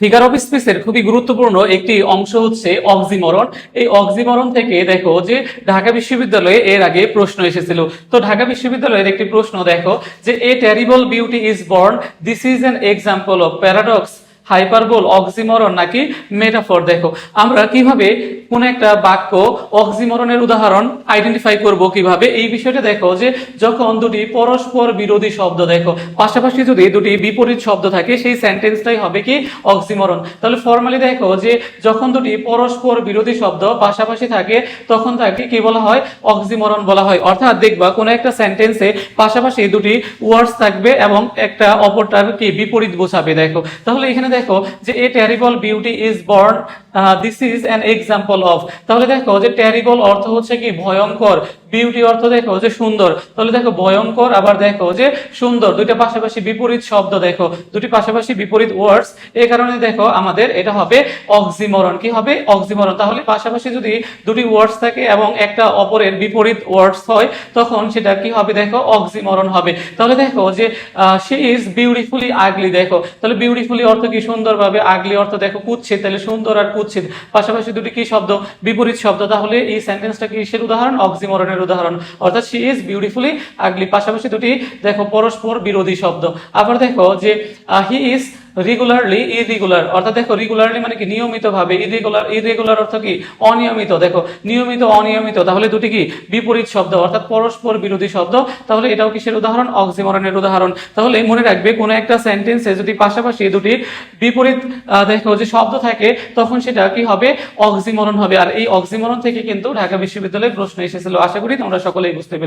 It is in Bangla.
ফিগার অফ স্পিচের খুবই গুরুত্বপূর্ণ একটি অংশ হচ্ছে অক্সিমরন। এই অক্সিমরন থেকে দেখো যে ঢাকা বিশ্ববিদ্যালয়ে এর আগে প্রশ্ন এসেছিল। তো ঢাকা বিশ্ববিদ্যালয়ের একটি প্রশ্ন দেখো যে a terrible beauty is born, this is an example of paradox, hyperbole, oxymoron নাকি মেটাফর। দেখো আমরা কিভাবে কোন একটা বাক্য অক্সিমরনের উদাহরণ আইডেন্টিফাই করব, কিভাবে এই বিষয়টা দেখো যে যখন দুটি পরস্পর বিরোধী শব্দ দেখো পাশাপাশি যদি দুটি বিপরীত শব্দ থাকে সেই সেন্টেন্সটাই হবে কি অক্সিমরন। তাহলে ফর্মালি দেখো যে যখন দুটি পরস্পর বিরোধী শব্দ পাশাপাশি থাকে তখন তাকে কি বলা হয়, অক্সিমরন বলা হয়। অর্থাৎ দেখবা কোন একটা সেন্টেন্সে পাশাপাশি দুটি ওয়ার্ডস থাকবে এবং একটা অপরটার কি বিপরীত বোঝাবে। দেখো তাহলে এখানে দেখো যে a terrible beauty is born, this is an example of. তাহলে দেখো যে টেরিবল অর্থ হচ্ছে কি ভয়ঙ্কর, বিউটি অর্থ দেখো যে সুন্দর। তাহলে দেখো ভয়ঙ্কর আবার দেখো যে সুন্দর, দুইটা পাশাপাশি বিপরীত শব্দ, দেখো দুটি পাশাপাশি বিপরীত ওয়ার্ডস, এই কারণে দেখো আমাদের এটা হবে অক্সিমরন। কি হবে, অক্সিমরন। তাহলে পাশাপাশি যদি দুটি ওয়ার্ডস থাকে এবং একটা অপরের বিপরীত ওয়ার্ডস হয় তখন সেটা কি হবে, দেখো অক্সিমরন হবে। তাহলে দেখো যে শি ইজ বিউটিফুলি আগলি। দেখো তাহলে বিউটিফুলি অর্থ কি সুন্দরভাবে, আগলি অর্থ দেখো কুৎসিত। তাহলে সুন্দর আর কুৎসিত পাশাপাশি দুটি কি শব্দ, বিপরীত শব্দ। তাহলে এই সেন্টেন্সটা কিসের উদাহরণ, অক্সিমরনের উদাহরণ। অর্থাৎ শি ইজ বিউটিফুলি আগলি পাশাপাশি দুটি দেখো পরস্পর বিরোধী শব্দ। আবার দেখো যে হি ইজ রেগুলারলি ইরেগুলার। অর্থাৎ দেখো রেগুলারলি মানে কি নিয়মিতভাবে, ইরেগুলার, ইরেগুলার অর্থ কি অনিয়মিত। দেখো নিয়মিত অনিয়মিত, তাহলে দুটি কি বিপরীত শব্দ অর্থাৎ পরস্পর বিরোধী শব্দ। তাহলে এটাও কিসের উদাহরণ, অক্সিমরনের উদাহরণ। তাহলে মনে রাখবে কোনো একটা সেন্টেন্সে যদি পাশাপাশি দুটি বিপরীত দেখো যে শব্দ থাকে তখন সেটা কি হবে, অক্সিমরন হবে। আর এই অক্সিমরন থেকে কিন্তু ঢাকা বিশ্ববিদ্যালয়ে প্রশ্ন এসেছিল। আশা করি তোমরা সকলেই বুঝতে পেরেছো।